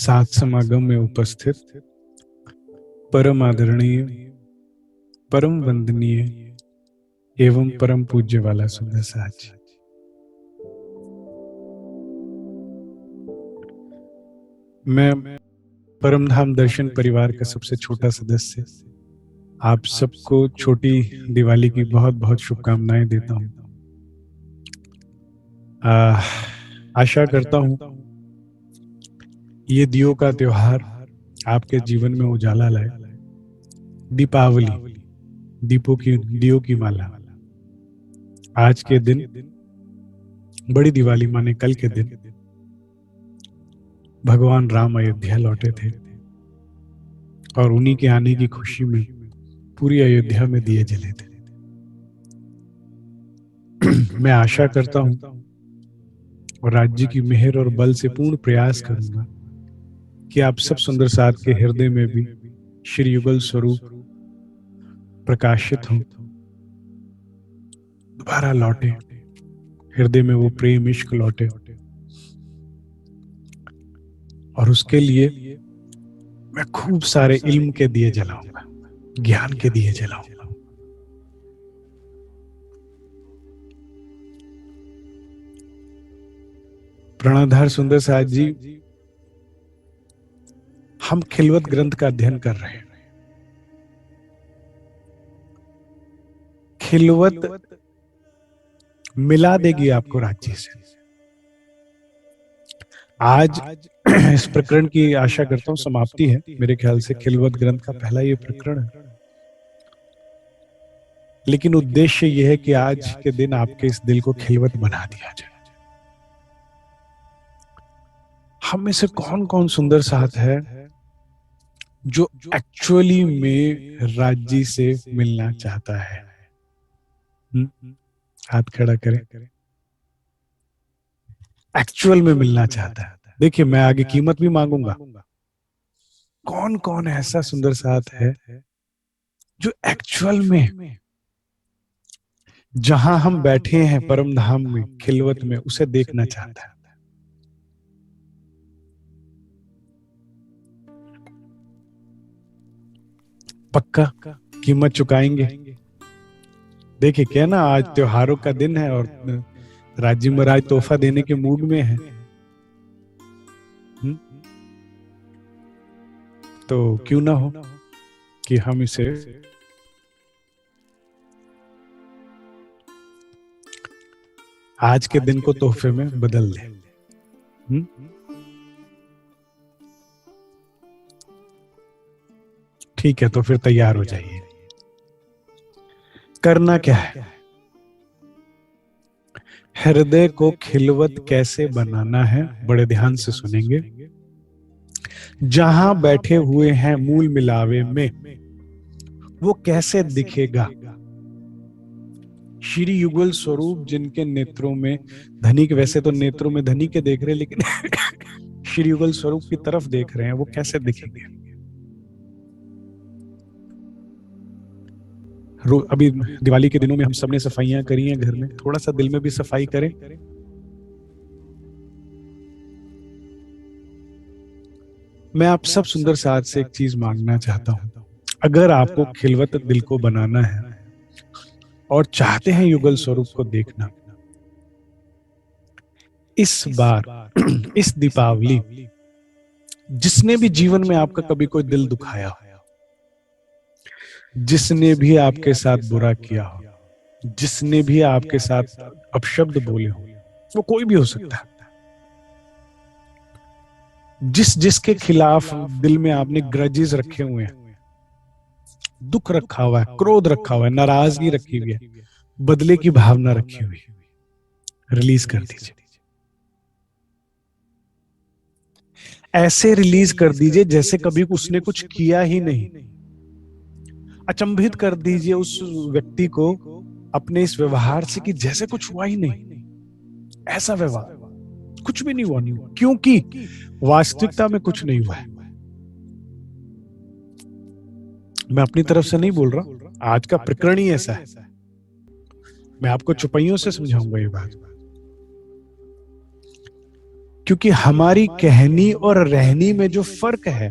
साथ समागम में उपस्थित परम आदरणीय, परम वंदनीय एवं परम पूज्य वाला सुंदर साज, मैं परमधाम दर्शन परिवार का सबसे छोटा सदस्य आप सबको छोटी दिवाली की बहुत बहुत शुभकामनाएं देता हूं। आशा करता हूं ये दियों का त्योहार आपके जीवन में उजाला लाए। दीपावली, दियों की माला। आज के दिन बड़ी दिवाली माने कल के दिन भगवान राम अयोध्या लौटे थे और उन्हीं के आने की खुशी में पूरी अयोध्या में दिए जले थे। मैं आशा करता हूं और राज्य की मेहर और बल से पूर्ण प्रयास करूंगा कि आप सब सुंदर साथ के हृदय में भी श्री युगल स्वरूप प्रकाशित हों, दोबारा लौटे, हृदय में वो प्रेम इश्क लौटे। और उसके लिए मैं खूब सारे इल्म के दिए जलाऊंगा, ज्ञान के दिए जलाऊंगा। प्राणाधार सुंदर साज जी, हम खिलवत ग्रंथ का अध्ययन कर रहे हैं। खिलवत मिला देगी आपको राज्य से। आज इस प्रकरण की आशा करता हूं समाप्ति है। मेरे ख्याल से खिलवत ग्रंथ का पहला ये प्रकरण है, लेकिन उद्देश्य यह है कि आज के दिन आपके इस दिल को खिलवत बना दिया जाए। हम में से कौन कौन सुंदर साथ है जो एक्चुअली में राज्य से मिलना चाहता है? हाथ खड़ा करें। एक्चुअल में मिलना चाहता है। देखिए, मैं आगे कीमत भी मांगूंगा। कौन कौन ऐसा सुंदर साथ है जो एक्चुअल में जहां हम बैठे हैं परम धाम में, खिलवत में, उसे देखना चाहता है? पक्का कीमत चुकाएंगे? देखिए क्या ना, आज त्योहारों का दिन है और राज्य महाराज तोहफा देने के मूड में है। तो क्यों ना हो कि हम इसे आज के दिन को तोहफे में बदल दें। ठीक है, तो फिर तैयार हो जाइए। करना क्या है? हृदय को खिलवत कैसे बनाना है, बड़े ध्यान से सुनेंगे। जहां बैठे हुए हैं मूल मिलावे में, वो कैसे दिखेगा? श्री युगल स्वरूप जिनके नेत्रों में धनिक, वैसे तो नेत्रों में धनी के देख रहे, लेकिन श्री युगल स्वरूप की तरफ देख रहे हैं, वो कैसे दिखेंगे? अभी दिवाली के दिनों में हम सबने सफाइयां करी हैं घर में, थोड़ा सा दिल में भी सफाई करें। मैं आप सब सुंदर साथ से एक चीज मांगना चाहता हूं। अगर आपको खिलवत दिल को बनाना है और चाहते हैं युगल स्वरूप को देखना, इस बार इस दीपावली जिसने भी जीवन में आपका कभी कोई दिल दुखाया हो, जिसने भी आपके साथ बुरा किया हो, जिसने भी आपके साथ अपशब्द बोले हो, वो कोई भी हो सकता है, जिसके खिलाफ दिल में आपने ग्रजेस रखे हुए हैं, दुख रखा हुआ है, क्रोध रखा हुआ है, नाराजगी रखी हुई है, बदले की भावना रखी हुई है, रिलीज कर दीजिए। ऐसे रिलीज कर दीजिए जैसे कभी उसने कुछ किया ही नहीं। अचंभित कर दीजिए उस व्यक्ति को अपने इस व्यवहार से कि जैसे कुछ हुआ ही नहीं। ऐसा व्यवहार कुछ भी नहीं हुआ, नहीं, क्योंकि वास्तविकता में कुछ नहीं हुआ है। मैं अपनी तरफ से नहीं बोल रहा, आज का प्रकरण ही ऐसा है। मैं आपको चुपाइयों से समझाऊंगा ये बात। क्योंकि हमारी कहनी और रहनी में जो फर्क है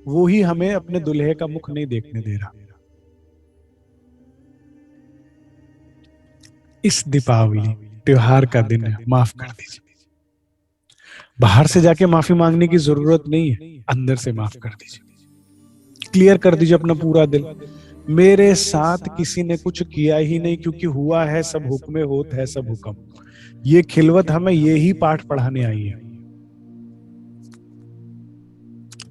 वो ही हमें अपने दुल्हे का मुख नहीं देखने दे रहा। इस दीपावली त्योहार का दिन है, माफ कर दीजिए। बाहर से जाके माफी मांगने की जरूरत नहीं है, अंदर से माफ कर दीजिए। क्लियर कर दीजिए अपना पूरा दिल, मेरे साथ किसी ने कुछ किया ही नहीं, क्योंकि हुआ है सब हुक्मे होत है सब हुक्म। ये खिलवत हमें यही पाठ पढ़ाने आई है।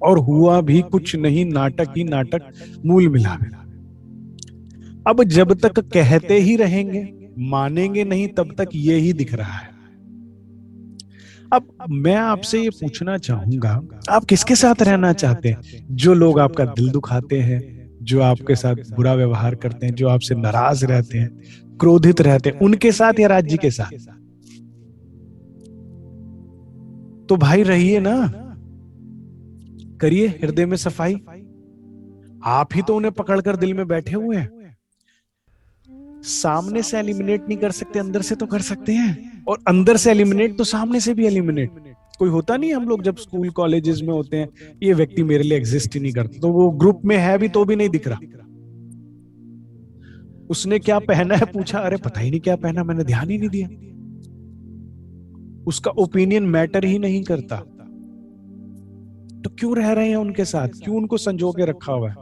और हुआ भी कुछ नहीं, नाटक ही नाटक मूल मिलावे। अब जब तक कहते ही रहेंगे, मानेंगे नहीं, तब तक ये ही दिख रहा है। अब मैं आपसे ये पूछना चाहूंगा, आप किसके साथ रहना चाहते हैं? जो लोग आपका दिल दुखाते हैं, जो आपके साथ बुरा व्यवहार करते हैं, जो आपसे नाराज रहते हैं, क्रोधित रहते हैं, उनके साथ या राज्य के साथ? तो भाई रहिए ना, करिए हृदय में सफाई। आप ही तो उन्हें पकड़कर दिल में बैठे हुए हैं। सामने से एलिमिनेट नहीं कर सकते, अंदर से तो कर सकते हैं। और अंदर से एलिमिनेट तो सामने से भी एलिमिनेट। कोई होता नहीं, हम लोग जब स्कूल कॉलेजेस में होते हैं, ये व्यक्ति मेरे लिए एग्जिस्ट ही नहीं करता, तो वो ग्रुप में है भी तो भी नहीं दिख रहा। उसने क्या पहना है पूछा, अरे पता ही नहीं क्या पहना, मैंने ध्यान ही नहीं दिया। उसका ओपिनियन मैटर ही नहीं करता। तो क्यों रह रहे हैं उनके साथ, क्यों उनको संजो के रखा हुआ है?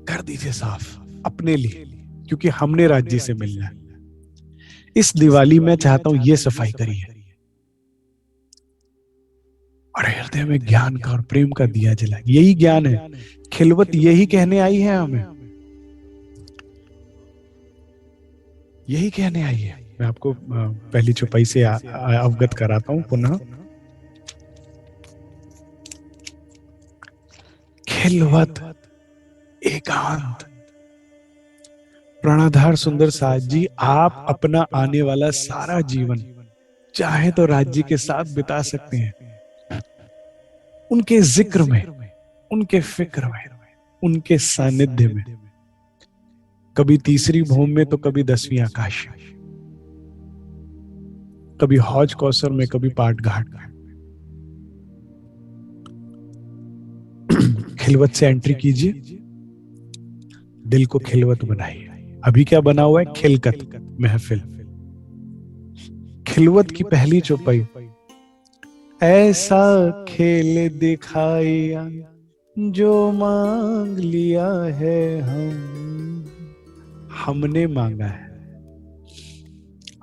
कर दीजिए साफ अपने लिए, क्योंकि हमने राज्य से मिलना है। इस दिवाली में चाहता हूं ये सफाई करिए और हृदय में ज्ञान का और प्रेम का दिया जलाए। यही ज्ञान है, खिलवत यही कहने आई है हमें, यही कहने आई है। मैं आपको पहली चौपाई से अवगत कराता हूं पुनः। खिलवत एकांत। प्राणाधार सुंदर साथ जी, आप अपना आने वाला सारा जीवन चाहे तो राज्य के साथ बिता सकते हैं, उनके जिक्र में, उनके फिक्र में, उनके सानिध्य में। कभी तीसरी भूम में तो कभी 10वीं आकाश में, कभी हौज कौसर में, कभी पाट घाट में। खिलवत से एंट्री कीजिए, दिल को खिलवत बनाइए। अभी क्या बना हुआ है? खिलकत महफिल। खिलवत की पहली चौपाई, ऐसा खेल दिखाया जो मांग लिया है हमने मांगा है,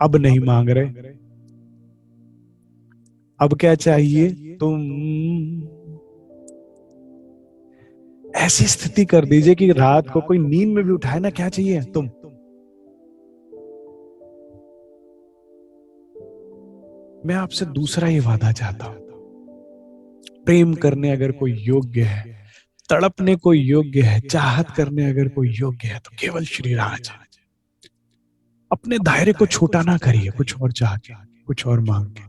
अब नहीं मांग रहे। अब क्या चाहिए? तुम ऐसी स्थिति कर दीजिए कि रात को कोई नींद में भी उठाए ना, क्या चाहिए? तुम। मैं आपसे दूसरा ही वादा चाहता हूं, प्रेम करने अगर कोई योग्य है, तड़पने कोई योग्य है, चाहत करने अगर कोई योग्य है, तो केवल श्री राज है। अपने दायरे को छोटा ना करिए, कुछ और चाह के, कुछ और मांग के,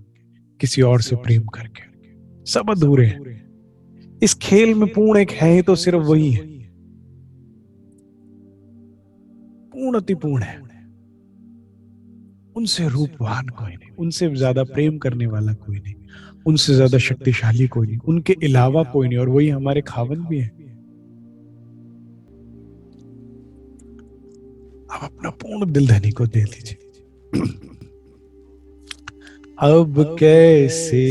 किसी और से प्रेम करके। सब अधूरे हैं। इस खेल में पूर्ण एक है तो सिर्फ वही है, पूर्ण अति पूर्ण है। उनसे रूपवान कोई नहीं, उनसे ज्यादा प्रेम करने वाला कोई नहीं, उनसे ज्यादा शक्तिशाली कोई नहीं, उनके अलावा कोई नहीं, और वही हमारे खावन भी है। आप अपना पूर्ण दिल धनी को दे दीजिए। अब कैसे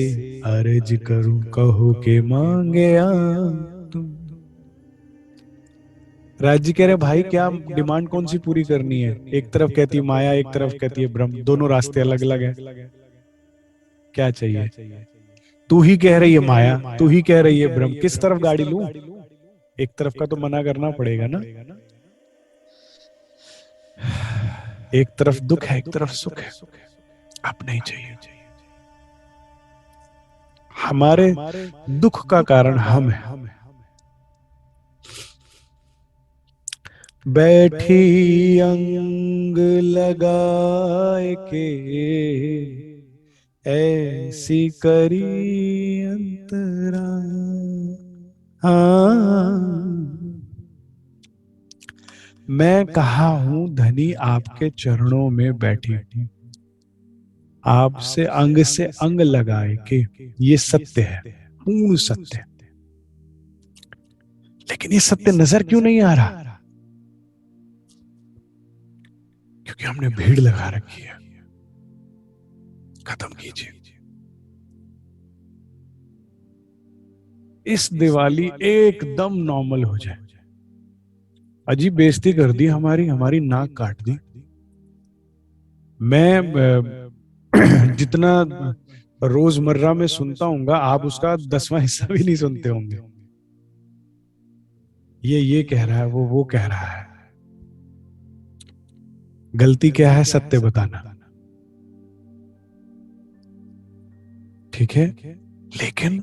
अर्ज करूं, कहो के मांगे तुम। राज्य कह रहे भाई क्या डिमांड कौन सी पूरी करनी है? एक तरफ कहती है माया, एक तरफ कहती है ब्रह्म, दोनों रास्ते अलग अलग है। क्या चाहिए? तू ही कह रही है माया, तू ही कह रही है ब्रह्म, किस तरफ गाड़ी लूं? एक तरफ का तो मना करना पड़ेगा ना। एक तरफ दुख है, एक तरफ सुख है। अब नहीं चाहिए। हमारे दुख का कारण हम हैं। बैठी अंग लगाए के ऐसी करी अंतरा। हाँ, मैं कहा हूं धनी आपके चरणों में बैठी हूं, आपसे अंग लगाए कि ये सत्य है, पूर्ण सत्य है। लेकिन ये सत्य नजर क्यों नहीं आ रहा? क्योंकि हमने भीड़ लगा रखी है। खत्म कीजिए। इस दिवाली एकदम नॉर्मल हो जाए। अजीब बेइज्जती कर दी हमारी, हमारी नाक काट दी। मैं जितना रोजमर्रा में सुनता हूँ, आप उसका 10वां हिस्सा भी नहीं सुनते होंगे। ये कह रहा है, वो कह रहा है। गलती क्या है? सत्य बताना। ठीक है, लेकिन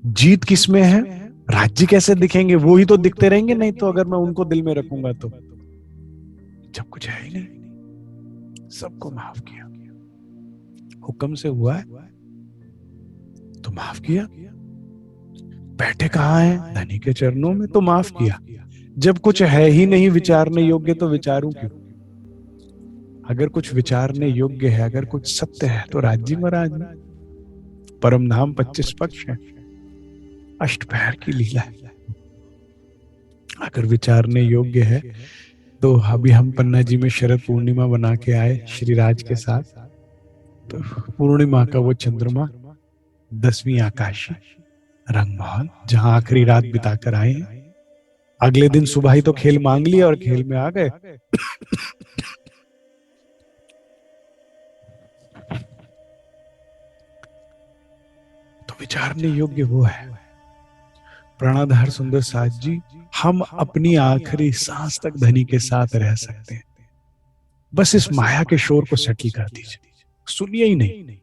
जीत किस में है? राज्य कैसे दिखेंगे? वो ही तो दिखते रहेंगे, नहीं तो अगर मैं उनको दिल में रखूंगा तो। जब कुछ है ही नहीं, सबको माफ किया, हुक्म से हुआ है तो माफ किया। बैठे कहाँ हैं? धनी के चरणों में, तो माफ किया। जब कुछ है ही नहीं विचारने योग्य तो विचारूं क्यों? अगर कुछ विचारने योग्य है, अगर कुछ सत्य है, तो राज्य महाराज में परम धाम 25 पक्ष है, अष्टपहर की लीला है। अगर विचारने योग्य है तो अभी हम पन्ना जी में शरद पूर्णिमा बना के आए श्री राज के साथ। तो पूर्णिमा का वो चंद्रमा 10वीं आकाशी रंगमहल, जहां आखिरी रात बिताकर आए हैं। अगले दिन सुबह ही तो खेल मांग लिया और खेल में आ गए। तो विचारने योग्य वो है। प्राणाधार सुंदर साथ जी, हम अपनी आखिरी सांस तक धनी के साथ रह सकते हैं। बस इस माया के शोर को सेटल कर दीजिए, सुनिए ही नहीं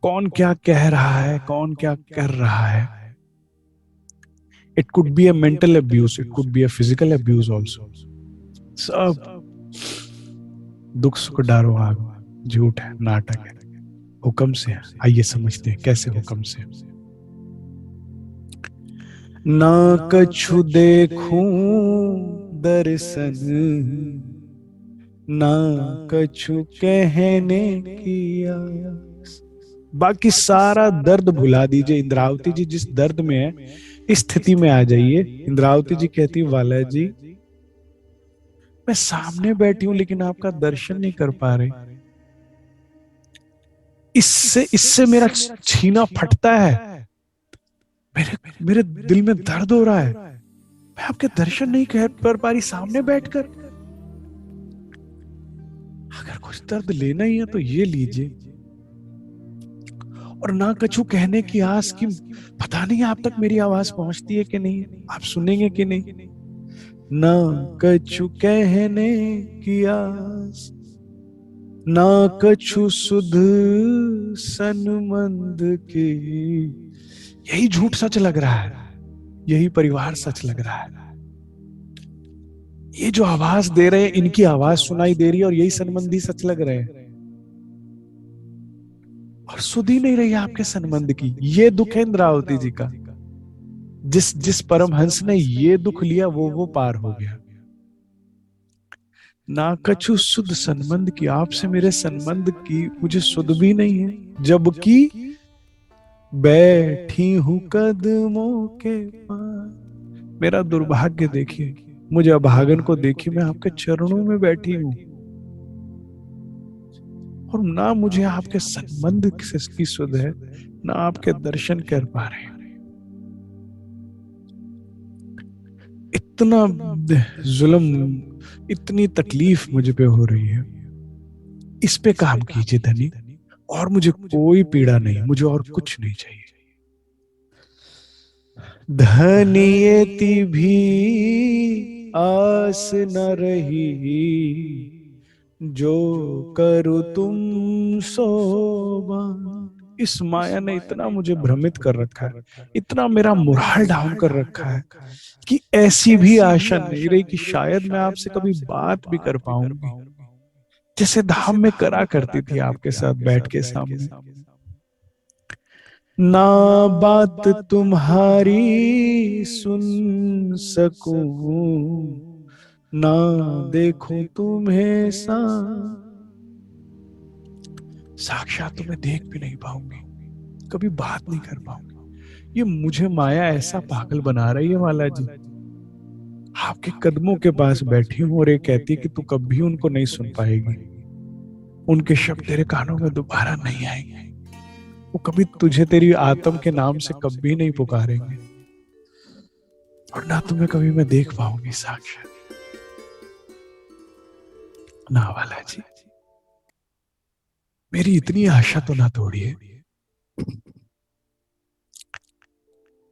कौन क्या कह रहा है, कौन क्या कर रहा है। It could be a mental abuse, it could be a physical abuse also. सब दुख सुख डारो आग, झूठ है, नाटक है, हुक्म से है। आइए समझते हैं कैसे हुक्म से। ना कछु देखूं दर्शन, ना कछु कहने की आस। बाकी सारा दर्द भुला दीजिए। इंद्रावती जी जिस दर्द में है, इस स्थिति में आ जाइए। इंद्रावती जी कहती, वाला जी मैं सामने बैठी हूं लेकिन आपका दर्शन नहीं कर पा रही। इससे इससे मेरा छीना फटता है, मेरे मेरे दिल में दर्द हो रहा है। मैं आपके दर्शन नहीं कर पा रही सामने बैठकर। अगर कुछ दर्द लेना ही है तो ये लीजिए। और ना कछु कहने की आस की, पता नहीं आप तक मेरी आवाज पहुंचती है कि नहीं, आप सुनेंगे कि नहीं। ना कछु कहने की आस, ना कछु सुध सनमंद की। यही झूठ सच लग रहा है, यही परिवार सच लग रहा है। ये जो आवाज दे रहे हैं, इनकी आवाज सुनाई दे रही है और यही संबंधी सच लग रहे हैं। और सुध ही नहीं रही आपके संबंध की। ये दुख है इंद्रावती जी का। जिस जिस परमहंस ने ये दुख लिया, वो पार हो गया। ना कछु सुध संबंध की, आपसे मेरे संबंध की मुझे सुध भी नहीं है, जबकि बैठी हूं कदमों के पास। मेरा दुर्भाग्य देखिए, मुझे अभागन को देखिए, मैं आपके चरणों में बैठी हूं और ना मुझे आपके संबंध की सुध है, ना आपके दर्शन कर पा रहे। इतना जुल्म, इतनी तकलीफ मुझ पे हो रही है, इस पे काम कीजिए धनी। और मुझे कोई पीड़ा नहीं, मुझे और कुछ नहीं चाहिए। धनियति भी आस न रही, जो करो तुम सोबा। इस माया ने इतना मुझे भ्रमित कर रखा है, इतना मेरा मोरल डाउन कर रखा है कि ऐसी भी आशा नहीं रही कि शायद मैं आपसे कभी बात भी कर पाऊंगी, जैसे धाम में करा करती थी आपके साथ बैठ के सामने। ना बात तुम्हारी सुन सकूं, ना देखूं तुम्हें सा। साक्षात तो मैं देख भी नहीं पाऊंगी, कभी बात नहीं कर पाऊंगी। ये मुझे माया ऐसा पागल बना रही है वाला जी। आपके कदमों के पास बैठी हूं और ये कहती है कि तू कभी उनको नहीं सुन पाएगी, उनके शब्द तेरे कानों में दोबारा नहीं आएंगे, वो कभी तुझे तेरी आत्म के नाम से कभी नहीं पुकारेंगे, और ना तुम्हें कभी मैं देख पाऊंगी साक्षात। ना वाला जी, मेरी इतनी आशा तो ना तोड़िए।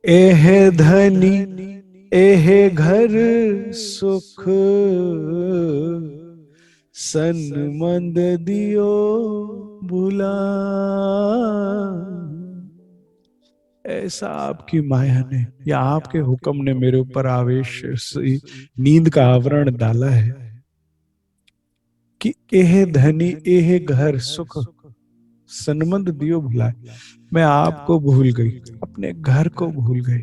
एह धनी एह घर सुख सन्मंद दियो भुला, ऐसा आपकी माया ने या आपके हुक्म ने मेरे ऊपर आवेश से नींद का आवरण डाला है कि एह धनी एह घर सुख सन्मंद दियो भुलाए। मैं आपको भूल गई, अपने घर को भूल गई,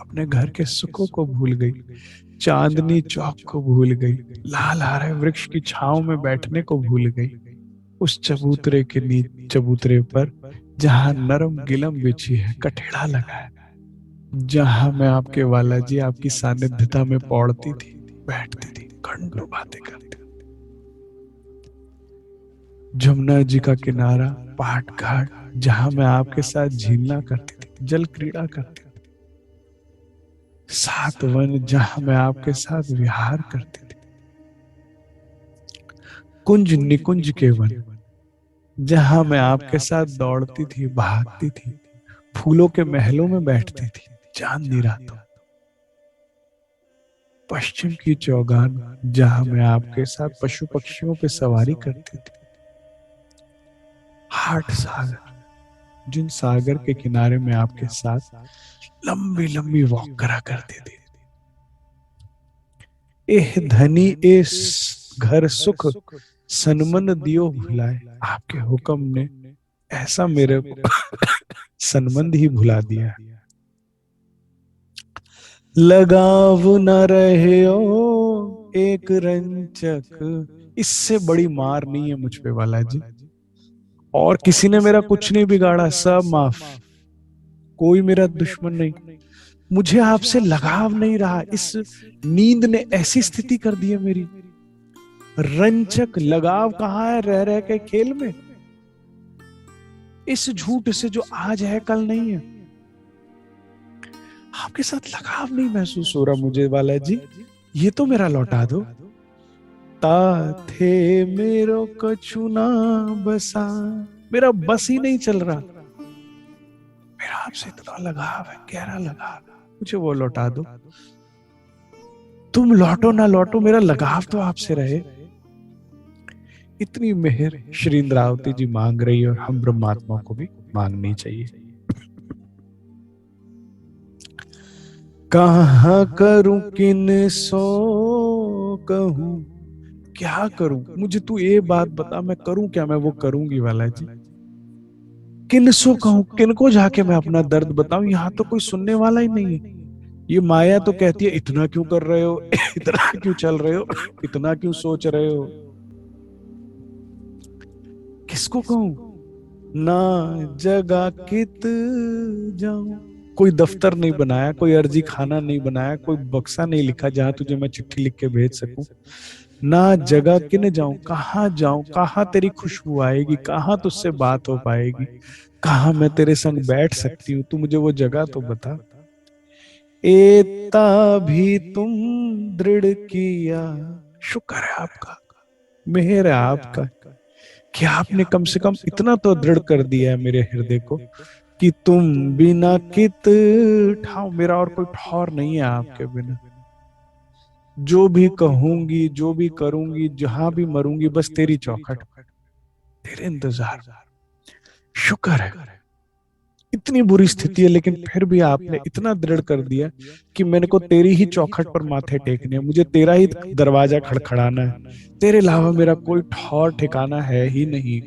अपने घर के सुखों को भूल गई, चांदनी चौक को भूल गई, लाल हरे वृक्ष की छांव में बैठने को भूल गई, उस चबूतरे के नीचे चबूतरे पर जहां नरम गिलम बिछी है, कठेड़ा लगा है, जहां मैं आपके वाला जी आपकी सानिध्यता में पौड़ती थी, बैठती थी, घंटों बातें करती। जमुना जी का किनारा, पाट घाट, जहां मैं आपके साथ झीलना करती थी, जल क्रीड़ा करती थी, सात वन जहां मैं आपके साथ विहार करती थी, कुंज निकुंज के वन जहां मैं आपके साथ दौड़ती थी, भागती थी, फूलों के महलों में बैठती थी चांदनी रातों, पश्चिम की चौगान जहां मैं आपके साथ पशु पक्षियों पे सवारी करती थी, हाट सागर, जिन सागर के किनारे में आपके साथ लंबी लंबी वॉक करा करती थी। एह धनी ए घर सुख सनमन दियो भुलाए, आपके हुक्म ने ऐसा मेरे को सनमंद ही भुला दिया। लगाव न रहे ओ एक रंचक, इससे बड़ी मार नहीं है मुझ पे वाला जी। और किसी ने मेरा कुछ नहीं बिगाड़ा, सब माफ, कोई मेरा दुश्मन नहीं, मुझे आपसे लगाव नहीं रहा, इस नींद ने ऐसी स्थिति कर दी है मेरी। रंचक लगाव कहाँ है रह रह के खेल में, इस झूठ से जो आज है कल नहीं है। आपके साथ लगाव नहीं महसूस हो रहा मुझे वाला जी, ये तो मेरा लौटा दो। ता थे मेरो कछुना बसा, मेरा बस ही नहीं चल रहा, मेरा आपसे इतना लगाव है, गहरा लगाव, मुझे वो लौटा दो। तुम लौटो ना लौटो, मेरा लगाव तो आपसे रहे। इतनी मेहर श्री इंद्रावती जी मांग रही है, और हम ब्रह्मात्मा को भी मांगनी चाहिए। कहाँ करूं किन सो कहूं, क्या करूं, मुझे तू ये बात बता, मैं करूं क्या, मैं वो करूंगी वाला जी। किन सो कहूं, किन को जाके मैं अपना दर्द बताऊं, यहाँ तो कोई सुनने वाला ही नहीं है। ये माया तो कहती है इतना क्यों कर रहे हो इतना क्यों चल रहे हो, इतना क्यों सोच रहे हो, किसको कहूं, ना जगह कित जाऊं, कोई दफ्तर नहीं बनाया, कोई अर्जी खाना नहीं बनाया, कोई बक्सा नहीं लिखा जहां तुझे मैं चिट्ठी लिख के भेज सकूं। ना जगह किन जाऊं, जाऊं, कहाँ तेरी खुशबू आएगी, कहाँ तुझसे बात हो पाएगी, कहाँ मैं तेरे संग बैठ सकती हूँ, तू मुझे वो जगह तो बता। एता भी तुम दृढ़ किया, शुक्र है आपका, मेहर है आपका कि आपने कम से कम इतना तो दृढ़ कर दिया है मेरे हृदय को कि तुम बिना कित ठाव, मेरा और कोई ठौर नहीं है आपके बिना। जो भी कहूंगी, जो भी करूंगी, जहां भी मरूंगी, बस तेरी चौखट, तेरे इंतजार। शुक्र है, इतनी बुरी स्थिति है लेकिन फिर भी आपने इतना दृढ़ कर दिया कि मैंने को तेरी ही चौखट पर माथे टेकने हैं, मुझे तेरा ही दरवाजा खड़खड़ाना है, तेरे अलावा मेरा कोई ठौर ठिकाना है ही नहीं।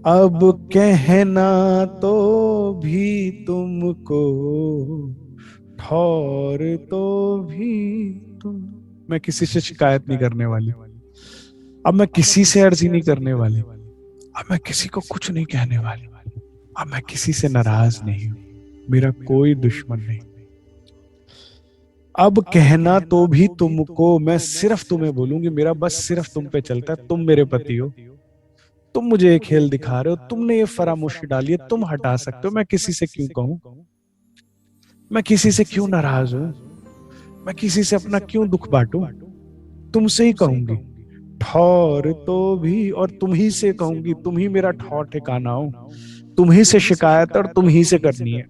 अब कहना तो भी तुमको, ठौर तो भी तुम, मैं किसी से शिकायत नहीं करने वाली, अब मैं किसी से अर्जी नहीं करने वाली, अब मैं किसी को कुछ नहीं कहने वाली, अब मैं किसी से नाराज नहीं हूं, मेरा कोई दुश्मन नहीं। अब कहना तो भी तुमको, मैं सिर्फ तुम्हें बोलूंगी, मेरा बस सिर्फ तुम पे चलता है, तुम मेरे पति हो, तुम मुझे ये खेल दिखा रहे हो, तुमने ये फरामोशी डाली है, तुम हटा सकते हो, मैं किसी से क्यों कहूं, मैं किसी से क्यों नाराज हूं, मैं किसी से अपना क्यों दुख बांटूं, तुमसे ही कहूंगी। ठौर तो भी और तुम ही से कहूंगी, तुम ही मेरा ठौर ठिकाना हो, तुम ही से शिकायत और तुम ही से करनी है।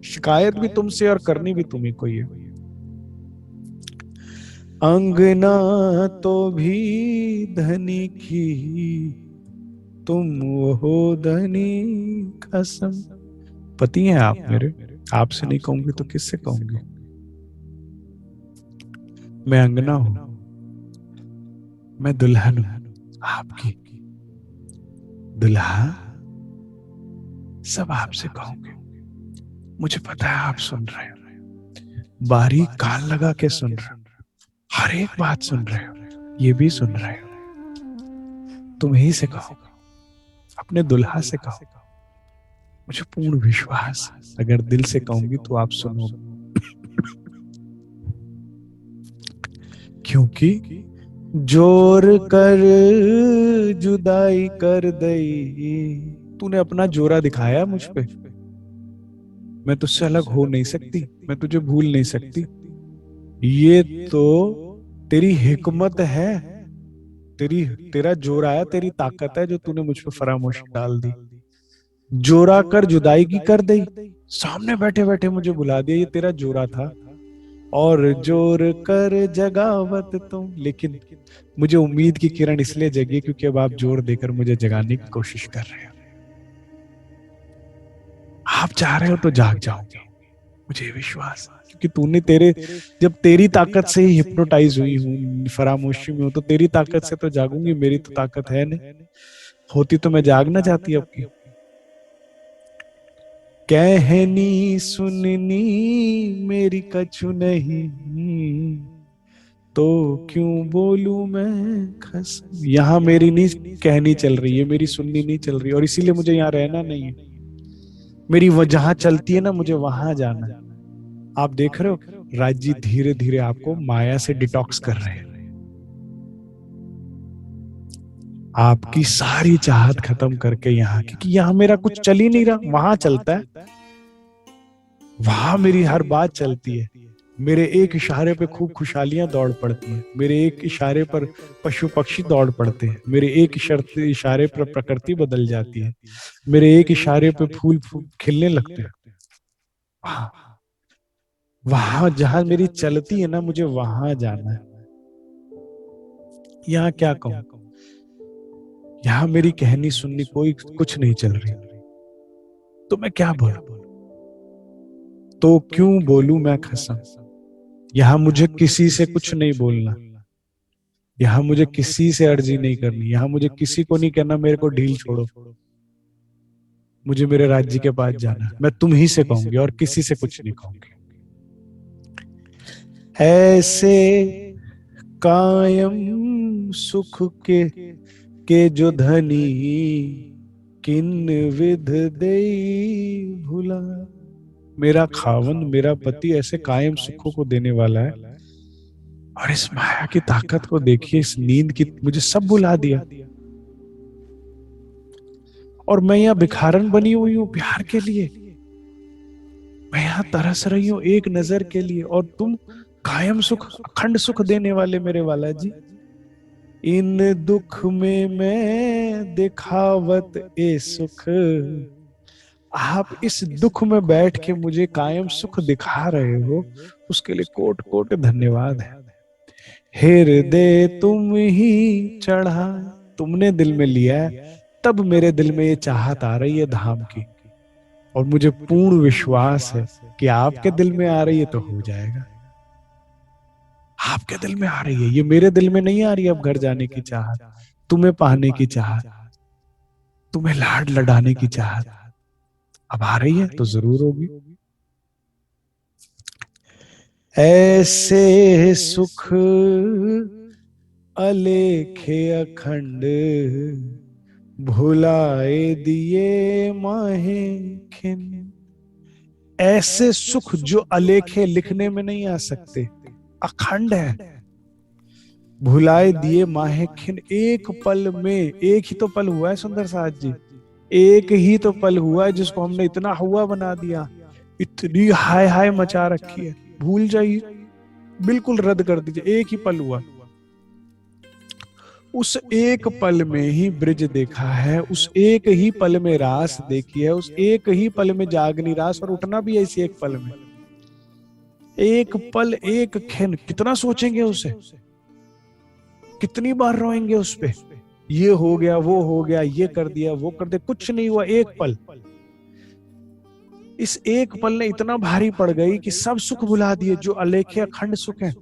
शिकायत भी तुमसे और करनी भी तुम्ही को ही है। अंगना तो भी धनी की, तुम हो धनी कसम। पति हैं आप मेरे, आपसे नहीं कहूंगी तो किससे कहूंगी। मैं अंगना हूं, मैं दुल्हन हूं आपकी, दुल्हा सब आपसे कहूंगी। मुझे पता है आप सुन रहे हो, बारीक कान लगा के सुन रहे हो, हर एक बात सुन रहे हो, ये भी सुन रहे हो। तुम ही से कहो, अपने दुल्हा से कहो, मुझे पूर्ण विश्वास, अगर दिल से कहूंगी तो आप सुनोगे। क्योंकि जोर कर जुदाई कर दई, तूने अपना जोरा दिखाया मुझ पे, मैं तुझसे अलग हो नहीं सकती, मैं तुझे भूल नहीं सकती। ये तो तेरी हिकमत है, तेरी तेरा जोर आया, तेरी ताकत है जो तूने मुझ पे फरामोशी डाल दी। जोरा कर जुदाई की कर दी, सामने बैठे बैठे मुझे बुला दिया, ये तेरा जोरा था। और जोर कर जगावत तुम, लेकिन मुझे उम्मीद की किरण इसलिए जगी क्योंकि अब आप जोर देकर मुझे जगाने की कोशिश कर रहे हो। आप चाह रहे हो तो जाग जाओगे, मुझे विश्वास है, क्योंकि तूने तेरे, जब तेरी ताकत से ही हिप्नोटाइज हुई हूँ, फरामोशी में हूं, तो तेरी ताकत से तो जागूंगी, मेरी तो ताकत है नहीं, होती तो मैं जाग ना जाती अब की। कहनी सुननी मेरी कछु नहीं, तो क्यों बोलूं मैं खस। यहाँ मेरी नहीं कहनी चल रही है, मेरी सुननी नहीं चल रही, और इसीलिए मुझे यहाँ रहना नहीं है। मेरी वो जहां चलती है ना, मुझे वहां जाना है। आप देख रहे हो राज जी धीरे धीरे आपको माया से डिटॉक्स कर रहे हैं, आपकी सारी चाहत खत्म करके यहाँ, क्योंकि यहाँ मेरा कुछ चल ही नहीं रहा, वहां चलता है, वहां मेरी हर बात चलती है। मेरे एक इशारे पे खूब खुशहालियां दौड़ पड़ती हैं, मेरे एक इशारे पर पशु पक्षी दौड़ पड़ते हैं, मेरे एक इशारे पर प्रकृति बदल जाती है, मेरे एक इशारे पे फूल फूल खिलने लगते हैं। वहां वहां जहां मेरी चलती है ना, मुझे वहां जाना है। यहाँ क्या कहूं, यहाँ मेरी कहनी सुननी कोई कुछ नहीं चल रही, तो मैं क्या बोलूं, तो क्यों बोलूं मैं खसम। यहाँ मुझे किसी से कुछ नहीं बोलना, यहाँ मुझे किसी से अर्जी नहीं करनी, यहाँ मुझे किसी को नहीं कहना मेरे को ढील छोड़ो, मुझे मेरे राज्य के पास जाना, मैं तुम ही से कहूंगी और किसी से कुछ नहीं कहूंगी। ऐसे कायम सुख के जो धनी, किन विध दे भुला। मेरा खावन, मेरा पति ऐसे कायम सुखों को देने वाला है, और इस माया की ताकत को देखिए, इस नींद की, मुझे सब भुला दिया, और मैं यहाँ भिखारन बनी हुई हूँ प्यार के लिए, मैं यहाँ तरस रही हूँ एक नजर के लिए, और तुम कायम सुख अखंड सुख देने वाले मेरे वाला जी। इन दुख में मैं दिखावत ए सुख, आप इस दुख में बैठ के मुझे कायम सुख दिखा रहे हो, उसके लिए कोट कोट धन्यवाद है। हृदय तुम ही चढ़ा, तुमने दिल में लिया है, तब मेरे दिल में ये चाहत आ रही है धाम की, और मुझे पूर्ण विश्वास है कि आपके दिल में आ रही है तो हो जाएगा। आपके दिल में आ रही है, ये मेरे दिल में नहीं आ रही अब घर जाने की चाहत, तुम्हें पाने की चाहत, तुम्हें लाड लडाने की चाहत, अब आ रही है तो जरूर होगी। ऐसे सुख अलेखे अखंड भुलाए दिए माहे खिन। ऐसे सुख जो अलेखे लिखने में नहीं आ सकते, अखंड है, भुलाए दिए माहे खिन। एक पल में, एक ही तो पल हुआ है सुंदर साथ जी, एक ही तो पल हुआ है जिसको हमने इतना हुआ बना दिया, इतनी हाय हाय मचा रखी है। भूल जाइए, बिल्कुल रद्द कर दीजिए, एक ही पल हुआ। उस एक पल में ही ब्रिज देखा है, उस एक ही पल में रास देखी है, उस एक ही पल में जागनी रास, और उठना भी है इसी एक पल में। एक पल एक खिन, कितना सोचेंगे उसे, कितनी बार रोएंगे उस पे, ये हो गया वो हो गया, ये कर दिया वो कर दिया, कुछ नहीं हुआ, एक पल। इस एक पल ने इतना भारी पड़ गई कि सब सुख भुला दिए जो अलेखे अखंड सुख है।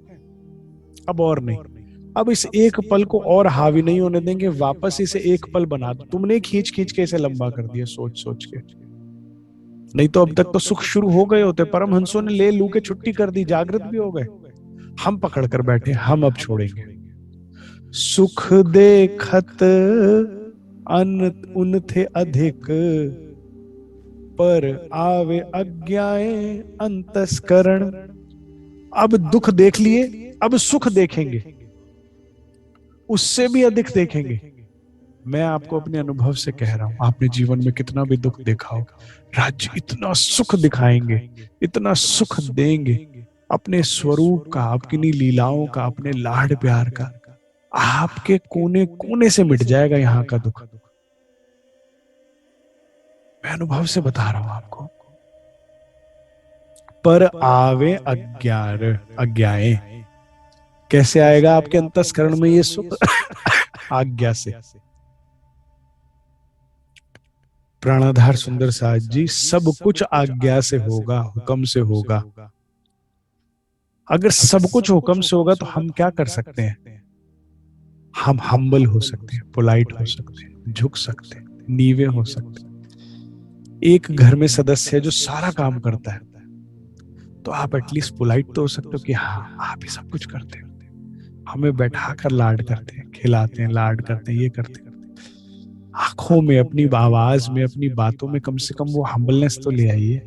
अब और नहीं, अब इस एक पल को और हावी नहीं होने देंगे, वापस इसे एक पल बना दो। तुमने खींच खींच के इसे लंबा कर दिया सोच सोच के, नहीं तो अब तक तो सुख शुरू हो गए होते। परमहंसों ने ले लू के छुट्टी कर दी, जागृत भी हो गए। हम पकड़ कर बैठे, हम अब छोड़ेंगे। सुख देखत अन उन थे अधिक, पर आवे अज्ञाए अंतस्करण। अब दुख देख लिए, अब सुख देखेंगे, उससे भी अधिक देखेंगे। मैं आपको अपने अनुभव से कह रहा हूं, आपने जीवन में कितना भी दुख देखा हो, राज्य इतना सुख दिखाएंगे, इतना सुख देंगे, अपने स्वरूप का, अपनी लीलाओं का, अपने लाड प्यार का, आपके कोने कोने से मिट जाएगा यहाँ का दुख। मैं अनुभव से बता रहा हूं आपको। पर आवे अज्ञार अज्ञाए, कैसे आएगा आपके अंतस्करण में ये सुख? आज्ञा से। प्राणाधार सुंदर साथ जी, सब कुछ आज्ञा से होगा, हुक्म से होगा। अगर सब कुछ हुक्म से होगा तो हम क्या कर सकते हैं? हम हम्बल हो सकते हैं, पोलाइट हो सकते हैं, झुक सकते हैं, नीवे हो सकते हैं। एक घर में सदस्य है जो सारा काम करता है, तो आप एटलीस्ट पोलाइट तो हो सकते हो कि हाँ आप ही सब कुछ करते हो। हमें बैठा कर लाड करते हैं, खिलाते हैं, लाड करते हैं, ये करते हैं। आंखों में, अपनी आवाज में, अपनी बातों में कम से कम वो हम्बलनेस तो ले आइए।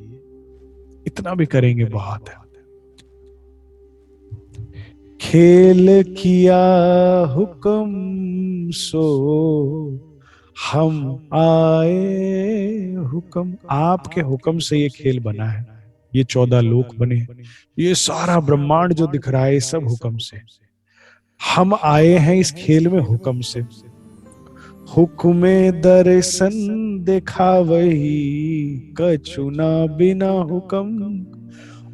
इतना भी करेंगे बहुत है। खेल किया हुक्म सो हम आए हुक्म। आपके हुक्म से ये खेल बना है, ये 14 लोक बने, ये सारा ब्रह्मांड जो दिख रहा है सब हुक्म से। हम आए हैं इस खेल में हुक्म से। हुक्मे दर्शन देखा वही, कचुना बिना हुक्म।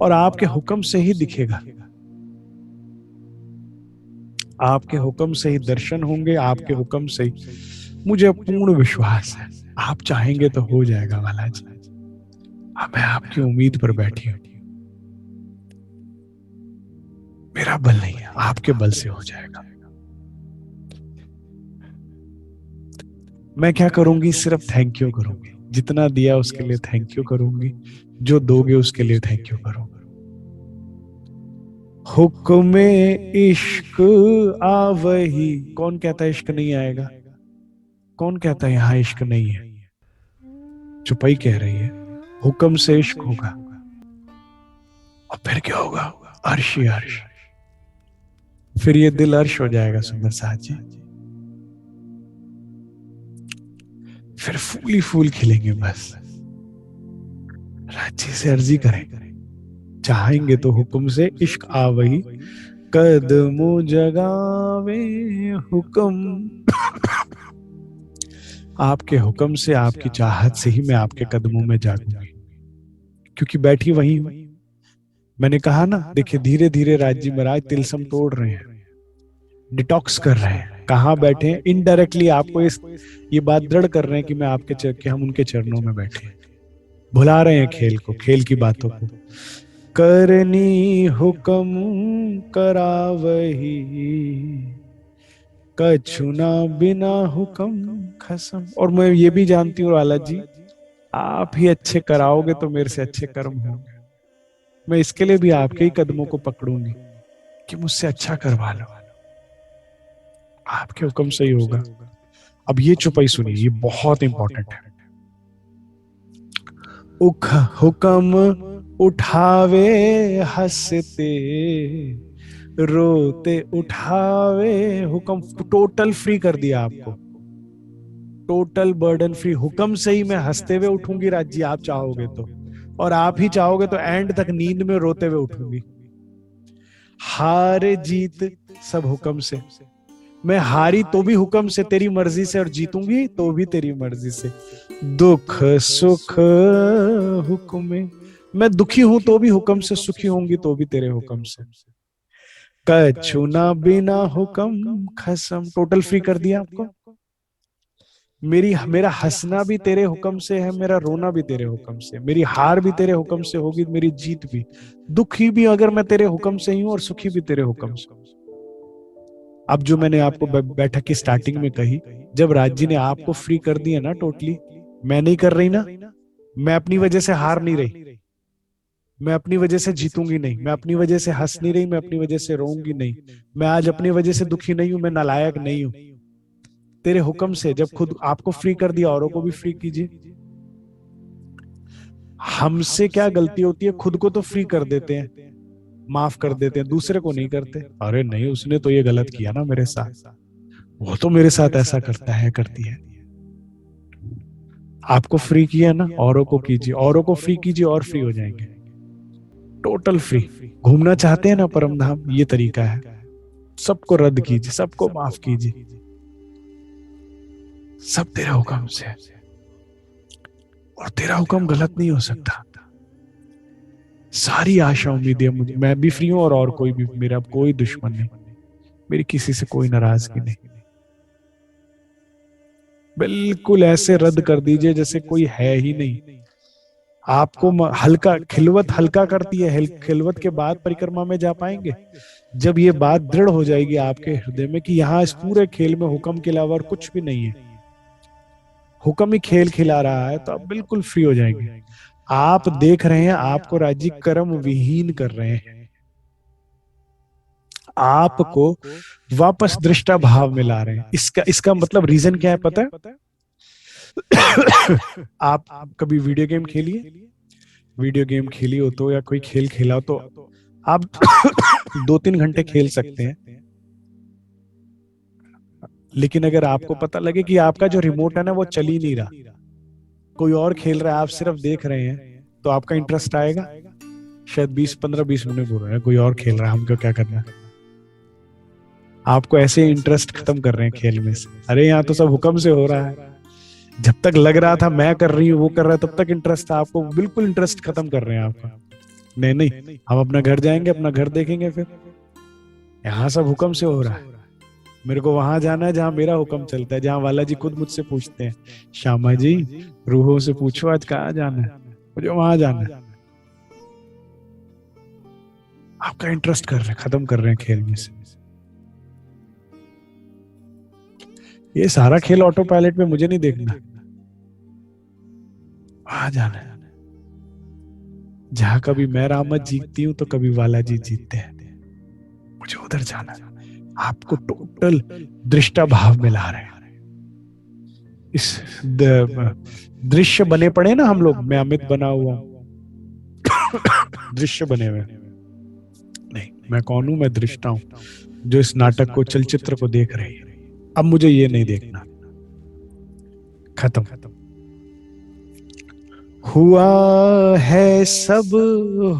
और आपके हुक्म से ही दिखेगा, आपके हुक्म से ही दर्शन होंगे, आपके हुक्म से ही। मुझे पूर्ण विश्वास है आप चाहेंगे तो हो जाएगा बालाजी। मैं आपकी उम्मीद पर बैठी हूं, मेरा बल नहीं है, आपके बल से हो जाएगा। मैं क्या करूंगी? सिर्फ थैंक यू करूंगी, जितना दिया उसके लिए थैंक यू करूंगी, जो दोगे उसके लिए थैंक यू करूंगी। हुक्मे इश्क आवही, कौन कहता है इश्क नहीं आएगा? कौन कहता है यहां इश्क नहीं है? चुपाई कह रही है, हुक्म से इश्क होगा। और फिर क्या होगा? अर्श ही अर्श। फिर ये दिल अर्श हो जाएगा सुंदर साथ जी। फिर फूल ही फूल खिलेंगे। बस राजी से अर्जी करें, चाहेंगे तो हुक्म से इश्क आवही, कदमों जगावे हुक्म। आपके हुक्म से, आपकी चाहत से ही मैं आपके कदमों में जागूंगी, क्योंकि बैठी वही हूं। मैंने कहा ना, देखिए धीरे धीरे राज्य महाराज तिलसम तोड़ रहे हैं, डिटॉक्स कर रहे हैं। कहाँ बैठे हैं? इनडायरेक्टली आपको ये बात दृढ़ कर रहे हैं कि मैं आपके कि हम उनके चरणों में बैठे हैं। भुला रहे हैं खेल को, खेल की बातों को। करनी हुक्म करावही, कछुना बिना हुक्म खसम। और मैं ये भी जानती हूँ लाला जी, आप ही अच्छे कराओगे तो मेरे से अच्छे कर्म होंगे। मैं इसके लिए भी आपके ही कदमों को पकड़ूंगी कि मुझसे अच्छा करवा लो। आपके हुक्म से ही होगा। अब ये चौपाई सुनिए, ये बहुत इंपॉर्टेंट है। उख हुक्म उठावे हंसते, रोते उठावे हुक्म। टोटल फ्री कर दिया आपको, टोटल बर्डन फ्री। हुक्म से ही मैं हंसते हुए उठूंगी राज जी, आप चाहोगे तो, और आप ही चाहोगे तो एंड तक नींद में रोते हुए उठूंगी। हार जीत सब हुक्म से, मैं हारी तो भी हुक्म से, तेरी मर्जी से, और जीतूंगी तो भी तेरी मर्जी से। दुख सुख हुक्म में, मैं दुखी हूं तो भी हुक्म से, सुखी होंगी तो भी तेरे हुक्म से। कछु ना बिना हुक्म खसम, टोटल फ्री कर दिया आपको। मेरा हंसना भी तेरे हुक्म से है, मेरा रोना भी तेरे हुक्म से, मेरी हार भी तेरे हुक्म से होगी, मेरी जीत भी। दुखी भी अगर मैं तेरे हुक्म से ही हूं, और सुखी भी तेरे हुक्म से। अब जो मैंने आपको बैठक की स्टार्टिंग में कही, जब राज जी ने आपको फ्री कर दिया ना टोटली, मैं नहीं कर रही ना, मैं अपनी वजह से हार नहीं रही, मैं अपनी वजह से जीतूंगी नहीं, मैं अपनी वजह से हंस नहीं रही, मैं अपनी वजह से रोऊंगी नहीं, मैं आज अपनी वजह से दुखी नहीं हूं, मैं नालायक नहीं हूं। तेरे हुक्म से जब खुद आपको फ्री कर दिया, औरों को भी फ्री कीजिए। हमसे क्या गलती होती है, खुद को तो फ्री कर देते हैं, माफ कर देते हैं, दूसरे को नहीं करते। अरे नहीं, उसने तो ये गलत किया ना मेरे साथ, वो तो मेरे साथ ऐसा करता है, करती है। आपको फ्री किया ना, औरों को कीजिए, औरों को फ्री कीजिए और फ्री हो जाएंगे। Total free. घूमना चाहते हैं ना परम धाम, ये तरीका है। सबको रद्द कीजिए, सबको माफ कीजिए, सब तेरे हुक्म से, और तेरा हुक्म गलत नहीं हो सकता। सारी आशा उम्मीदें मुझे, मैं भी फ्री हूं, और कोई भी, मेरा कोई दुश्मन नहीं, मेरी किसी से कोई नाराजगी नहीं। बिल्कुल ऐसे रद्द कर दीजिए जैसे कोई है ही नहीं। आपको हल्का, खिलवत हल्का करती है, खिलवत के बाद परिक्रमा में जा पाएंगे। जब ये बात दृढ़ हो जाएगी आपके हृदय में कि यहाँ इस पूरे खेल में हुक्म के अलावा और कुछ भी नहीं है, हुक्म ही खेल खिला रहा है, तो आप बिल्कुल फ्री हो जाएंगे। आप देख रहे हैं, आपको राज्य कर्म विहीन कर रहे हैं, आपको वापस दृष्टा भाव में ला रहे हैं। इसका इसका मतलब रीजन क्या है पता है? आप कभी वीडियो गेम खेलिए, वीडियो गेम खेली हो तो, या कोई खेल खेला हो तो, आप 2-3 घंटे खेल सकते हैं, लेकिन अगर आपको पता लगे कि आपका जो रिमोट है ना वो चल ही नहीं रहा, कोई और खेल रहा है, आप सिर्फ देख रहे हैं, तो आपका इंटरेस्ट आएगा? शायद 20-15-20 मिनट बोल रहे हैं, कोई और खेल रहा है, हमको क्या करना है। आपको ऐसे इंटरेस्ट खत्म कर रहे हैं खेल में से। अरे यहाँ तो सब हुक्म से हो रहा है, जब तक लग रहा था मैं कर रही हूँ, वो कर रहा है, तब तक इंटरेस्ट था, आपको बिल्कुल इंटरेस्ट खत्म कर रहे हैं आपका। नहीं नहीं, हम अपना घर जाएंगे, अपना घर देखेंगे, फिर यहाँ सब हुक्म से हो रहा है। मेरे को वहां जाना है जहां मेरा हुक्म चलता है, जहां वाला जी खुद मुझसे पूछते हैं, श्यामा जी रूहों से पूछो आज कहाँ जाना है, मुझे वहां जाना है। आपका इंटरेस्ट कर रहे हैं, खत्म कर रहे हैं खेल में से। ये सारा खेल ऑटो पायलट में, मुझे नहीं देखना, वहां जाना है जहां कभी मैं रामत जीतती हूँ तो कभी वाला जी जीतते हैं, मुझे उधर जाना है। आपको टोटल दृष्टा भाव में ला रहे हैं। इस दृश्य बने पड़े ना हम लोग, मैं अमित बना हुआ दृश्य बने हुए। नहीं, मैं कौन हूं? मैं दृष्टा हूं, जो इस नाटक को, चलचित्र को देख रही है। अब मुझे ये नहीं देखना, खत्म। हुआ है सब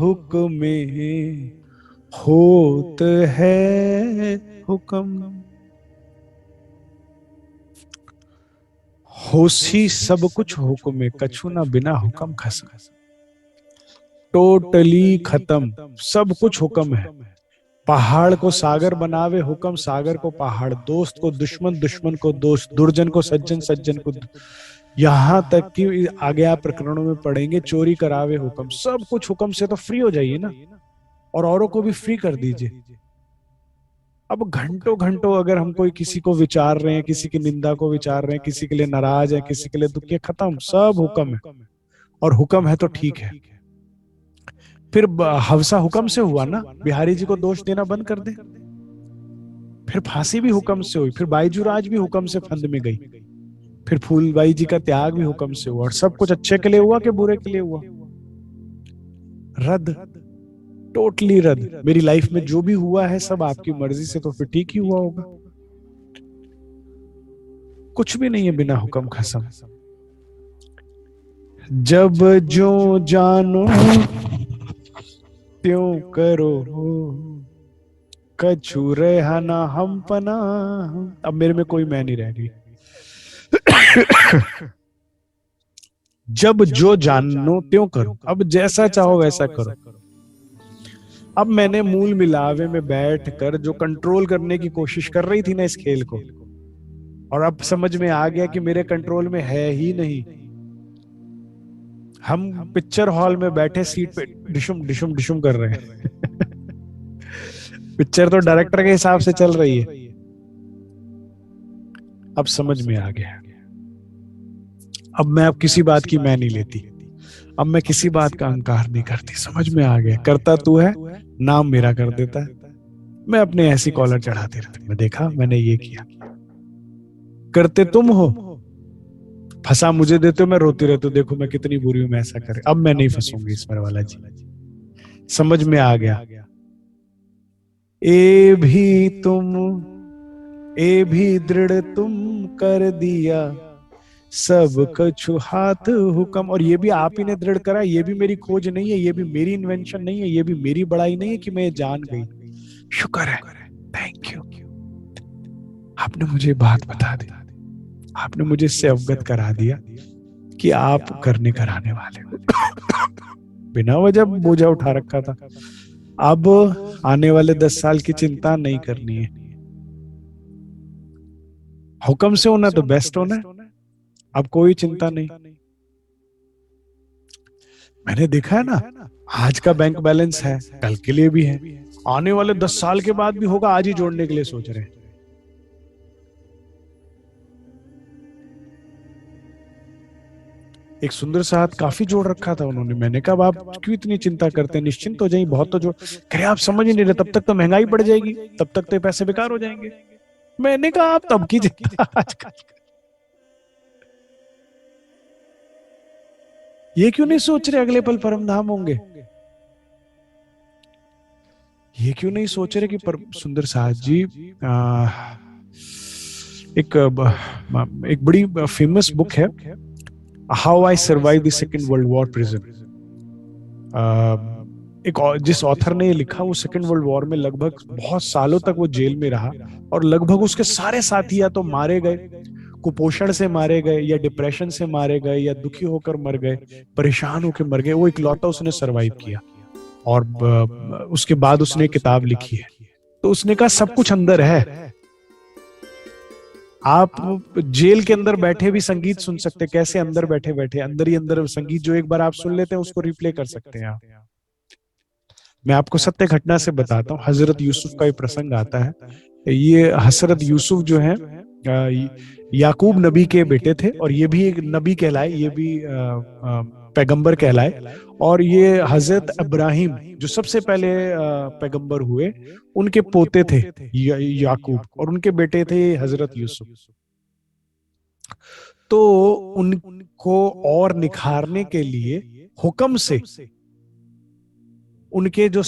हुक्म में, होत है हुक्म, होसी सब कुछ हुक्म में, कछु ना बिना हुक्म खसम। टोटली खत्म, सब कुछ हुक्म है। पहाड़ को सागर बनावे हुक्म, सागर को पहाड़, दोस्त को दुश्मन, दुश्मन को दोस्त, दुर्जन को सज्जन, सज्जन को यहां तक कि आगे आप प्रकरणों में पढ़ेंगे, चोरी करावे हुक्म। सब कुछ हुक्म से, तो फ्री हो जाइए ना, और औरों को भी फ्री कर दीजिए। अब घंटों घंटों अगर हम कोई किसी को विचार रहे हैं, किसी की निंदा को विचार रहे हैं, किसी के लिए नाराज है, किसी के लिए दुखी है, खत्म, सब हुक्म है। और हुक्म है तो ठीक है। फिर हवसा हुक्म से हुआ ना, बिहारी जी को दोष देना बंद कर दे, फिर फांसी भी हुक्म से हुई, फिर बाईजूराज भी हुक्म से फंद में गई, फिर फूलबाई जी का त्याग भी हुक्म से हुआ, और सब कुछ अच्छे के लिए हुआ कि बुरे के लिए हुआ? रद्द, टोटली रद्द। मेरी लाइफ में जो भी हुआ है सब आपकी मर्जी से, तो फिर ठीक ही हुआ होगा। कुछ भी नहीं है बिना हुक्म खसम। जब जो जानो त्यों करो, कछु रेहाना हम पना। अब मेरे में कोई मैं नहीं रह गई। जब जो जानो त्यों करो, अब जैसा चाहो वैसा करो। अब मैंने मूल मिलावे में बैठकर जो कंट्रोल करने की कोशिश कर रही थी ना इस खेल को, और अब समझ में आ गया कि मेरे कंट्रोल में है ही नहीं। हम पिक्चर हॉल में बैठे सीट पे डिशुम डिशुम डिशुम कर रहे हैं। पिक्चर तो डायरेक्टर के हिसाब से चल रही है। अब समझ में आ गया। अब किसी बात की मैं नहीं लेती, अब मैं किसी बात का अहंकार नहीं करती। समझ में आ गया, करता तू है, नाम मेरा कर देता है। मैं अपने ऐसी कॉलर चढ़ाती रहती, मैं देखा मैंने ये किया, करते तुम हो, फंसा मुझे देते हो, मैं रोती रहती हूँ, देखो मैं कितनी बुरी हूं, मैं ऐसा करे। अब मैं नहीं फंसूंगी ईश्वर वाला जी। समझ में आ गया। ए भी तुम, ए भी दृढ़ तुम कर दिया, सब कछु हाथ हुक्म। और ये भी आप ही ने दृढ़ करा, ये भी मेरी खोज नहीं है, ये भी मेरी इन्वेंशन नहीं है, ये भी मेरी बड़ाई नहीं है कि मैं जान गई। शुक्र है, थैंक यू, आपने मुझे बात बता दी, आपने मुझे इससे अवगत करा दिया कि आप करने कराने वाले हो। बिना वजह बोझा उठा रखा था, अब आने वाले 10 साल की चिंता नहीं करनी है। हुक्म से होना तो बेस्ट होना है, अब कोई चिंता नहीं। मैंने देखा है ना, आज का बैंक बैलेंस है, कल के लिए भी है, आने वाले 10 साल के बाद भी होगा, आज ही जोड़ने के लिए सोच रहे हैं। एक सुंदर सा हाथ काफी जोड़ रखा था उन्होंने। मैंने कहा आप क्यों इतनी चिंता करते हैं, निश्चिंत हो जाइए, बहुत तो जोड़। कह आप समझ ही नहीं रहे, तब तक तो महंगाई बढ़ जाएगी, तब तक तो पैसे बेकार हो जाएंगे। मैंने कहा आप तब की चिंता आजकल, ये क्यों नहीं सोच रहे अगले पल परम धाम होंगे? ये क्यों नहीं सोच रहे कि सुंदर साथ जी एक बड़ी फेमस बुक है, how I survive the second world war prison. जिस ऑथर ने ये लिखा, वो सेकेंड वर्ल्ड वॉर में लगभग बहुत सालों तक वो जेल में रहा, और लगभग उसके सारे साथी या तो मारे गए, कुपोषण से मारे गए, या डिप्रेशन से मारे गए, या दुखी होकर मर गए, परेशान होकर मर गए। वो इकलौता उसने सरवाइव किया, और उसके बाद उसने किताब लिखी है। तो उसने कहा सब कुछ अंदर है, आप जेल के अंदर बैठे भी संगीत सुन सकते। कैसे? अंदर बैठे बैठे अंदर ही अंदर संगीत जो एक बार आप सुन लेते हैं उसको रिप्ले कर सकते हैं आप। मैं आपको सत्य घटना से बताता हूँ, हजरत यूसुफ का एक प्रसंग आता है। ये हजरत यूसुफ जो है याकूब नबी के बेटे थे, और ये भी एक नबी कहलाए, ये भी पैगंबर कहलाए। और ये हजरत इब्राहिम जो सबसे पहले पैगंबर हुए, उनके पोते थे याकूब, और उनके बेटे थे हजरत यूसुफ। तो उनको और निखारने के लिए हुक्म से उनके जो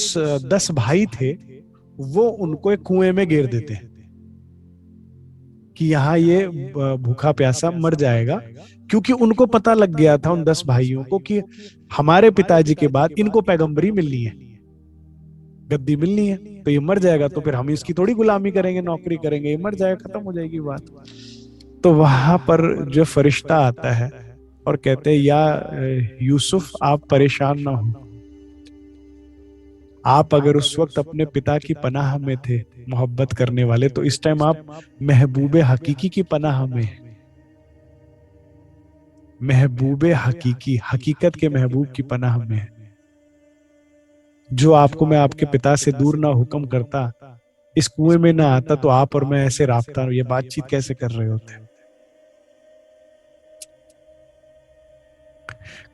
10 भाई थे, वो उनको एक कुएं में गिर देते हैं कि यहाँ ये भूखा प्यासा मर जाएगा, क्योंकि उनको पता लग गया था उन 10 भाइयों को कि हमारे पिताजी के बाद इनको पैगंबरी मिलनी है, गद्दी मिलनी है, तो ये मर जाएगा तो फिर हम इसकी थोड़ी गुलामी करेंगे, नौकरी करेंगे, ये मर जाएगा, खत्म हो जाएगी बात। तो वहां पर जो फरिश्ता आता है और कहते हैं, या यूसुफ आप परेशान ना हो, आप अगर उस वक्त अपने पिता की पनाह में थे, मोहब्बत करने वाले, तो इस टाइम आप महबूबे हकीकी की पनाह में हैं। महबूबे हकीकी, हकीकत के महबूब की पनाह में है। जो आपको मैं आपके पिता से दूर ना हुक्म करता, इस कुएं में ना आता, तो आप और मैं ऐसे राब्ता, ये बातचीत कैसे कर रहे होते?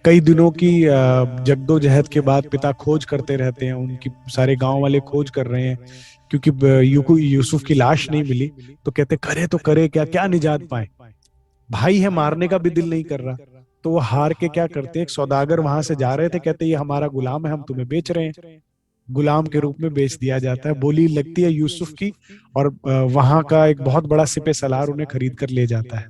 कई दिनों की जद्दोजहद के बाद पिता खोज करते रहते हैं, उनकी सारे गांव वाले खोज कर रहे हैं, क्योंकि यूसुफ की लाश नहीं मिली। तो कहते करे तो करे क्या, क्या निजात पाए, भाई है, मारने का भी दिल नहीं कर रहा। तो वो हार के क्या करते हैं, एक सौदागर वहां से जा रहे थे, कहते ये हमारा गुलाम है, हम तुम्हें बेच रहे हैं। गुलाम के रूप में बेच दिया जाता है, बोली लगती है यूसुफ की, और वहां का एक बहुत बड़ा सिपह सलार उन्हें खरीद कर ले जाता है।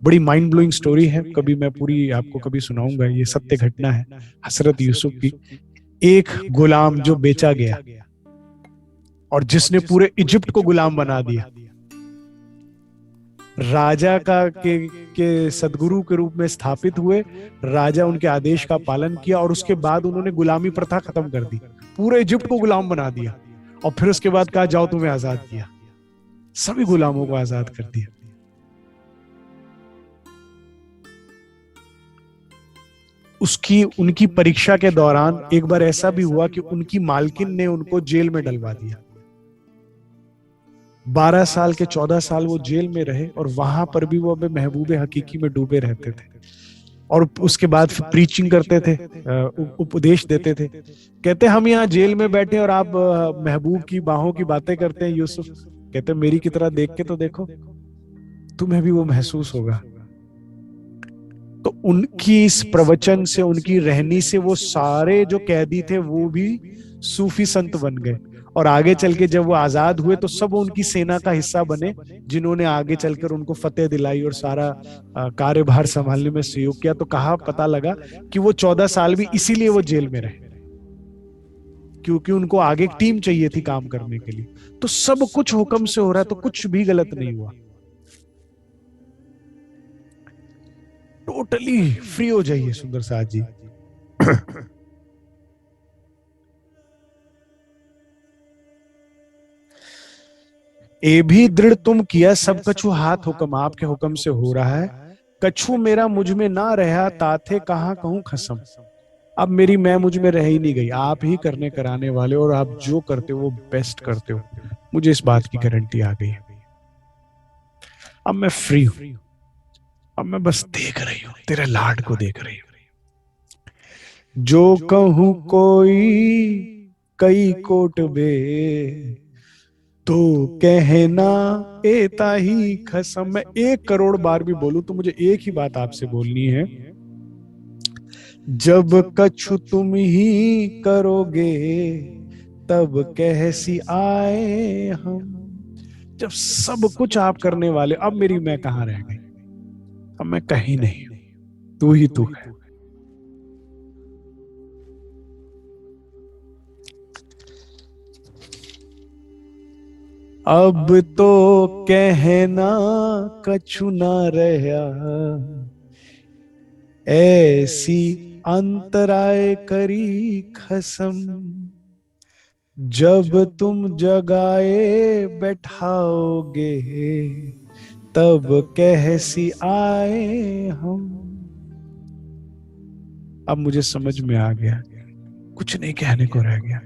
बड़ी माइंड ब्लोइंग स्टोरी है, कभी मैं पूरी आपको कभी सुनाऊंगा, ये सत्य घटना है हसरत यूसुफ की। एक गुलाम जो बेचा गया और जिसने पूरे इजिप्ट को गुलाम बना दिया, राजा के सदगुरु के रूप में स्थापित हुए। राजा उनके आदेश का पालन किया और उसके बाद उन्होंने गुलामी प्रथा खत्म कर दी, पूरे इजिप्ट को गुलाम बना दिया। और फिर उसके बाद कहा जाओ तुम्हें आजाद किया, सभी गुलामों को आजाद कर दिया। उसकी उनकी परीक्षा के दौरान एक बार ऐसा भी हुआ कि उनकी मालकिन ने उनको जेल में डलवा दिया। 12 साल के 14 साल वो जेल में रहे, और वहां पर भी वो महबूबे हकीकी में डूबे रहते थे। और उसके बाद फिर प्रीचिंग करते थे, उपदेश देते थे। कहते हम यहाँ जेल में बैठे और आप महबूब की बाहों की बातें करते हैं यूसुफ। कहते मेरी की तरह देख के तो देखो, तुम्हें भी वो महसूस होगा। तो उनकी इस प्रवचन से, उनकी रहनी से, वो सारे जो कैदी थे वो भी सूफी संत बन गए। और आगे चल के जब वो आजाद हुए तो सब उनकी सेना का हिस्सा बने, जिन्होंने आगे चलकर उनको फतेह दिलाई और सारा कार्यभार संभालने में सहयोग किया। तो कहा, पता लगा कि वो 14 साल भी इसीलिए वो जेल में रहे, क्योंकि उनको आगे एक टीम चाहिए थी काम करने के लिए। तो सब कुछ हुक्म से हो रहा है, तो कुछ भी गलत नहीं हुआ। टोटली फ्री हो जाइए सुंदर साथ जी। ए भी दृढ़ तुम किया, सब कछु हाथ हुक्म, आपके हुक्म से हो रहा है। कछु मेरा मुझ में ना रहा, ताथे कहाँ कहूं खसम। अब मेरी मैं मुझ में रह ही नहीं गई, आप ही करने कराने वाले, और आप जो करते हो वो बेस्ट करते हो, मुझे इस बात की गारंटी आ गई है। अब मैं फ्री हूं, अब मैं बस देख रही हूं, तेरे लाड को देख रही हूं। जो कहूं कोई कई कोट बे, तो कहना एता ही खसम। मैं 1 करोड़ बार भी बोलूं तो मुझे एक ही बात आपसे बोलनी है, जब कछु तुम ही करोगे तब कैसी आए हम। जब सब कुछ आप करने वाले, अब मेरी मैं कहां रह गई, अब मैं कहीं नहीं, तू ही तू है। अब तो कहना कछु ना रहा, ऐसी अंतराय करी खसम। जब तुम जगाए बैठाओगे तब कैसी आए हम। अब मुझे समझ में आ गया, कुछ नहीं कहने को रह गया।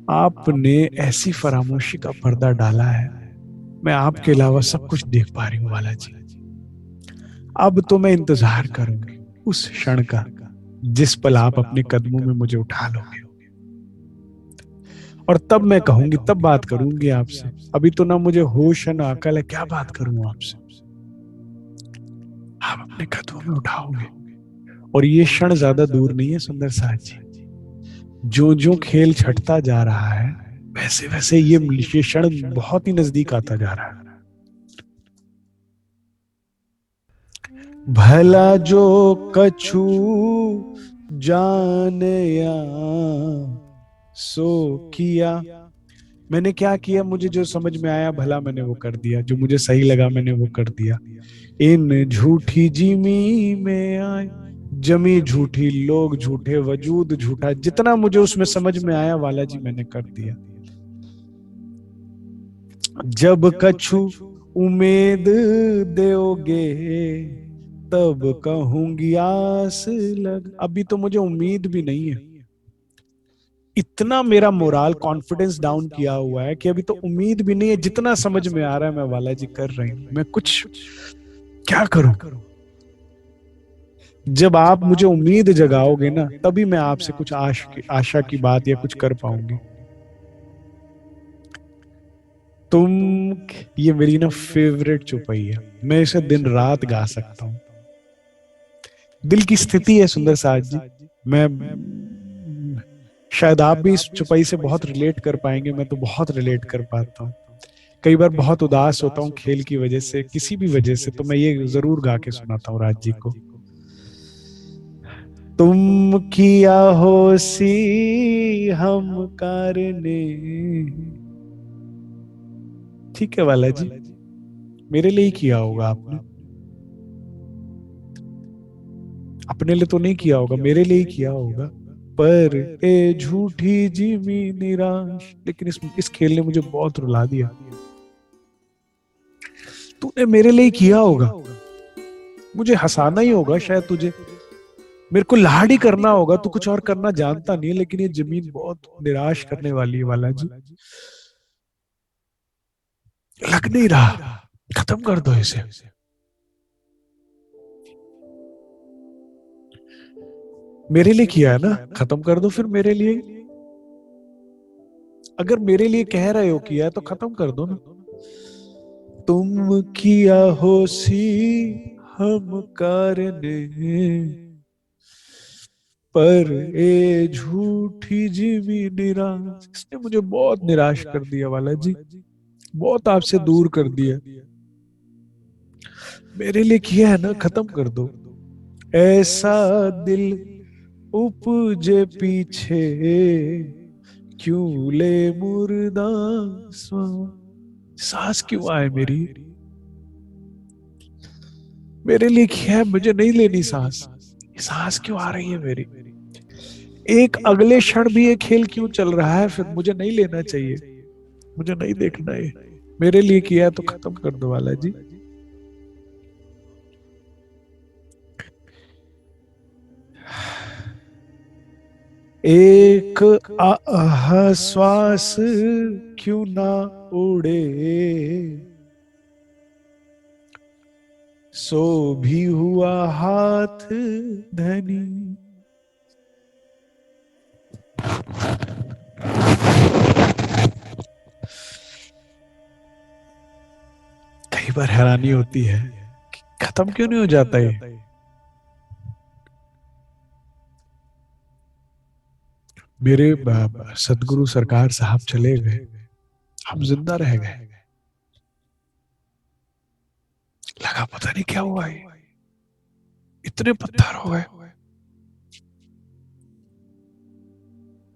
आपने ऐसी फरामोशी का पर्दा डाला है, मैं आपके अलावा सब कुछ देख पा रही हूँ वाला जी। अब तो मैं इंतजार करूंगी उस क्षण का, जिस पल आप अपने कदमों में मुझे उठा लोगे, और तब मैं कहूंगी, तब बात करूंगी आपसे। अभी तो ना मुझे होश है ना अकल है, क्या बात करूं आपसे। आप अपने कदमों में उठाओगे, और ये क्षण ज्यादा दूर नहीं है सुंदर साथ जी। जो जो खेल छटता जा रहा है, वैसे वैसे ये क्षण बहुत ही नजदीक आता जा रहा है। भला जो कछु जानिया सो किया। मैंने क्या किया, मुझे जो समझ में आया भला मैंने वो कर दिया, जो मुझे सही लगा मैंने वो कर दिया। इन झूठी जिमी में आए, जमी झूठी, लोग झूठे, वजूद झूठा, जितना मुझे उसमें समझ में आया वाला जी मैंने कर दिया। जब कछु उम्मीद दोगे तब कहूंगी आस लग। अभी तो मुझे उम्मीद भी नहीं है, इतना मेरा मोराल कॉन्फिडेंस डाउन किया हुआ है कि अभी तो उम्मीद भी नहीं है। जितना समझ में आ रहा है मैं वाला जी कर रही हूं, मैं कुछ क्या करूं। जब आप मुझे उम्मीद जगाओगे ना, तभी मैं आपसे कुछ आशा की बात या कुछ कर पाऊंगी। तुम, ये मेरी ना फेवरेट चुपई है, मैं इसे दिन रात गा सकता हूँ। दिल की स्थिति है सुंदर साज जी। मैं शायद आप भी इस चुपई से बहुत रिलेट कर पाएंगे, मैं तो बहुत रिलेट कर पाता हूँ। कई बार बहुत उदास होता हूँ खेल की वजह से, किसी भी वजह से, तो मैं ये जरूर गा के सुनाता हूँ राज जी को। तुम किया हो सी हम कारने, ठीक है वाला जी, मेरे लिए ही किया होगा आपने, अपने लिए तो नहीं किया होगा, मेरे लिए ही किया होगा। पर ए झूठी जिमी निराश, लेकिन इस खेल ने मुझे बहुत रुला दिया। तूने मेरे लिए ही किया होगा, मुझे हंसाना ही होगा शायद तुझे, मेरे को लाड ही करना होगा, तू कुछ और करना जानता नहीं है, लेकिन ये जमीन बहुत निराश करने वाली है वाला जी। लग नहीं रहा, खत्म कर दो इसे। मेरे लिए किया है ना, खत्म कर दो फिर मेरे लिए। अगर मेरे लिए कह रहे हो किया है तो खत्म कर दो ना। तुम किया हो सी हम कारने, पर ए झूठी जीवी निराश, इसने मुझे बहुत निराश कर दिया वाला जी, बहुत आपसे दूर कर दिया। मेरे लिए किया है ना, खत्म कर दो। ऐसा दिल उपजे पीछे, क्यों ले मुर्दा सांस क्यों आए मेरी, मेरे लिए किया है, मुझे नहीं लेनी सांस, सांस क्यों आ रही है मेरी, एक अगले क्षण भी ये खेल क्यों चल रहा है, फिर मुझे नहीं लेना चाहिए, मुझे नहीं देखना है, मेरे लिए किया है तो खत्म कर दो वाला जी। एक श्वास क्यों ना उड़े, सो भी हुआ हाथ धनी। कई बार हैरानी होती है कि खत्म क्यों नहीं हो जाता ये। मेरे सदगुरु सरकार साहब चले गए, हम जिंदा रह गए, लगा पता नहीं क्या हुआ ये, इतने पत्थर हो गए।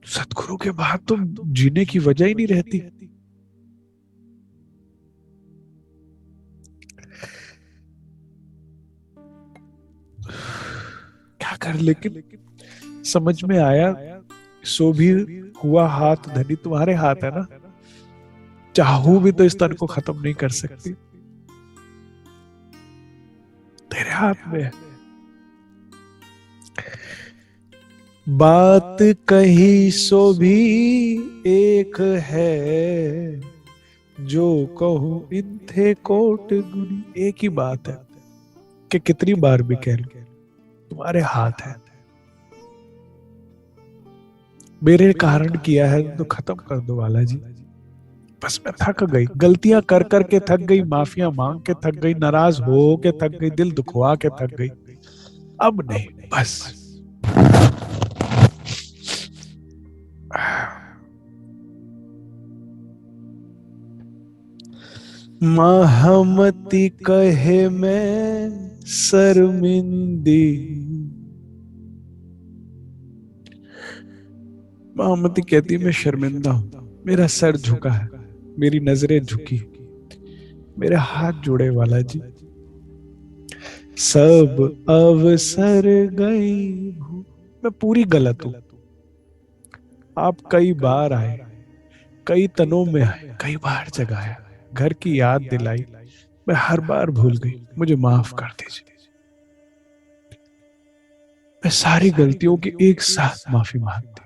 सदगुरु के बाद तो जीने की वजह ही नहीं रहती। क्या कर, लेकिन समझ में आया, सो भी हुआ हाथ धनी, तुम्हारे हाथ है ना, चाहूं भी तो इस तन को खत्म नहीं कर सकती, तेरे हाथ में है। बात कही सो भी एक है, जो कहूं इन थे कोट गुनी, एक ही बात है कि कितनी बार भी कह लो, तुम्हारे हाथ है, मेरे कारण किया है तो खत्म कर दो वाला जी। बस मैं थक गई, गलतियां कर कर के थक गई, माफिया मांग के थक गई, नाराज हो के थक गई, दिल दुखवा के थक गई, अब नहीं, बस। महामती कहे मैं शर्मिंदी, महामती कहती मैं शर्मिंदा हूं, मेरा सर झुका है, मेरी नजरें झुकी, मेरे हाथ जुड़े वाला जी, सब अवसर गई मैं पूरी गलत हूं। आप कई बार आए, कई तनों में आए, कई बार जगाया, घर की याद दिलाई, मैं हर बार भूल गई, मुझे माफ कर दीजिए। मैं सारी गलतियों की एक साथ माफी मांगती।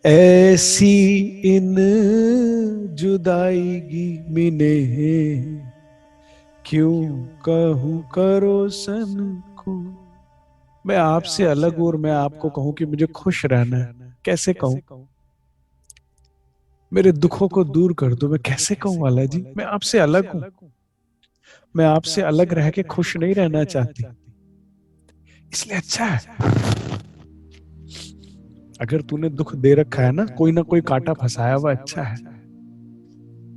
ऐसी इन जुदाईगी मिने, क्यों कहूं करो सन को, मैं आपसे अलग हूं और मैं आपको कहूं कि मुझे खुश रहना है, कैसे कहूं? मेरे दुखों को दूर कर दो, मैं कैसे कहूं वाला जी? मैं आपसे अलग हूं, मैं आपसे अलग रह के खुश नहीं रहना चाहती। इसलिए अच्छा है अगर तूने दुख दे रखा है ना कोई कांटा फंसाया हुआ, अच्छा है।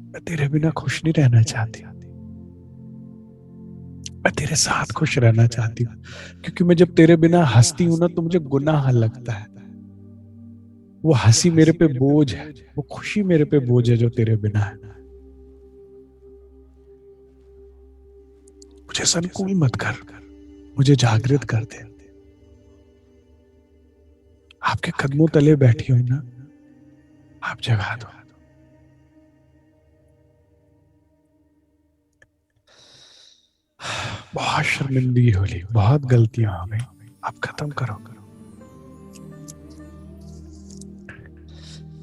मैं तेरे बिना खुश नहीं रहना चाहती, मैं तेरे साथ खुश रहना चाहती हूँ। क्योंकि मैं जब तेरे बिना हंसती हूं ना तो मुझे गुनाह लगता है। वो हंसी मेरे पे बोझ है, वो खुशी मेरे पे बोझ है जो तेरे बिना है। मुझे संकुल मत कर, मुझे जागृत कर दे। आपके कदमों तले बैठी हुई ना, आप जगा दो। बहुत शर्मिंदगी हो ली, बहुत गलतियां हो गई, आप खत्म करो।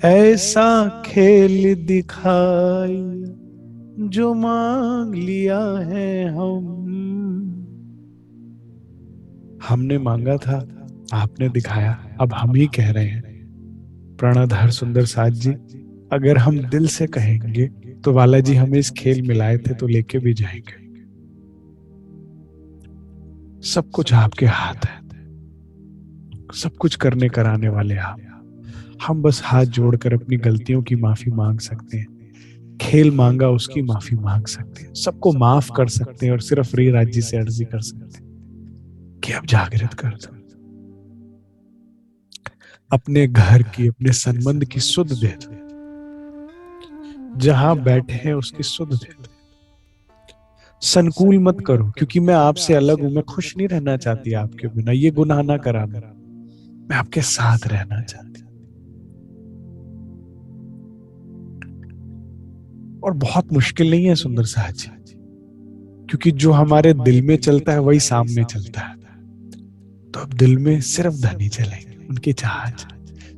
ऐसा खेल दिखाई जो मांग लिया है हमने मांगा था, आपने दिखाया, अब हम ही कह रहे हैं। प्रणधार सुंदर साथ जी, अगर हम दिल से कहेंगे तो वाला जी हमें इस खेल में लाए थे तो लेके भी जाएंगे। सब कुछ आपके हाथ है, सब कुछ करने कराने वाले आप। हम बस हाथ जोड़कर अपनी गलतियों की माफी मांग सकते हैं, खेल मांगा उसकी माफी मांग सकते हैं, सबको माफ कर सकते हैं और सिर्फ री राज्य से अर्जी कर सकते हैं कि अब जागृत कर दो। अपने घर की, अपने संबंध की सुध दे दो, जहां बैठे हैं उसकी सुध दे दो। संकुल मत करो, क्योंकि मैं आपसे अलग हूं, मैं खुश नहीं रहना चाहती आपके बिना, ये गुनाह ना कराना, मैं आपके साथ रहना चाहती। और बहुत मुश्किल नहीं है सुंदर साहब जी, क्योंकि जो हमारे दिल में चलता है वही सामने चलता है। तो अब दिल में सिर्फ धनी चलेंगे, उनकी चाहत।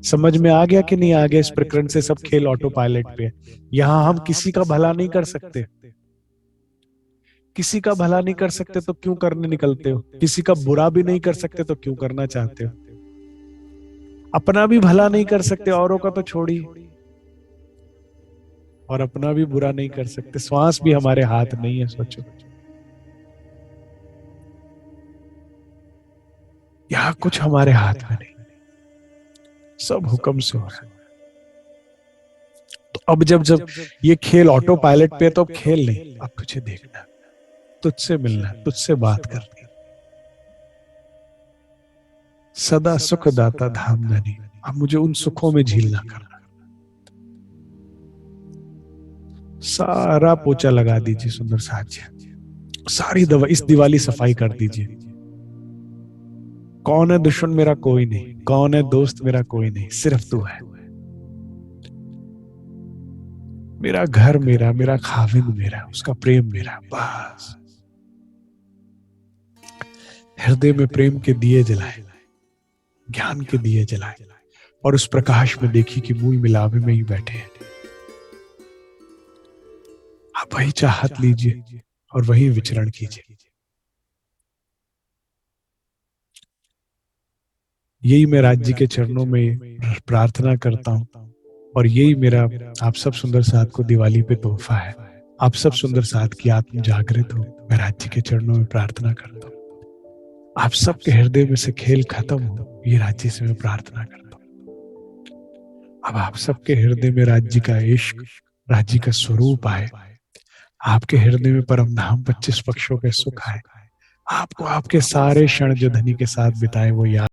समझ में आ गया कि नहीं आ गया? इस प्रकरण से सब खेल ऑटो पायलट पे है। यहां हम किसी का भला नहीं कर सकते, किसी का भला नहीं कर सकते तो क्यों करने निकलते हो? किसी का बुरा भी नहीं कर सकते तो क्यों करना चाहते हो? अपना भी भला नहीं कर सकते, औरों का तो छोड़िए, और अपना भी बुरा नहीं कर सकते। श्वास भी हमारे हाथ नहीं है, सोचो। यहाँ कुछ हमारे हाथ में नहीं, सब हुक्म से हो रहा है। तो अब जब जब ये खेल ऑटो पायलट पे है तो अब खेल नहीं, अब तुझे देखना, तुझसे मिलना, तुझसे बात करनी। सदा सुख दाता धाम धनी, अब मुझे उन सुखों में झीलना करना। सारा पोचा लगा दीजिए सुंदर साथ जी, सारी दवा इस दिवाली सफाई कर दीजिए। कौन है दुश्मन मेरा? कोई नहीं। कौन है दोस्त मेरा? कोई नहीं, सिर्फ तू है। मेरा घर मेरा, मेरा खाविंद मेरा, उसका प्रेम मेरा, बस। हृदय में प्रेम के दिए जलाए, ज्ञान के दिए जलाए, और उस प्रकाश में देखी कि मूल मिलावे में ही बैठे हैं। आप वही चाहत लीजिए और वही विचरण कीजिए। यही मैं राज्य के चरणों में प्रार्थना करता हूं, और यही मेरा आप सब सुंदर साथ को दिवाली पे तोहफा है। आप सब सुंदर साथ की आत्म जागृत हो, मैं राज्य के चरणों में प्रार्थना करता हूँ। आप सबके हृदय में से खेल खत्म हो, ये राज्य से मैं प्रार्थना करता हूँ। अब आप सबके हृदय में राज्य का इश्क, राज्य का स्वरूप आए। आपके हृदय में परम धाम 25 पक्षों के सुख आए। आपको आपके सारे क्षण जो धनी के साथ बिताए वो याद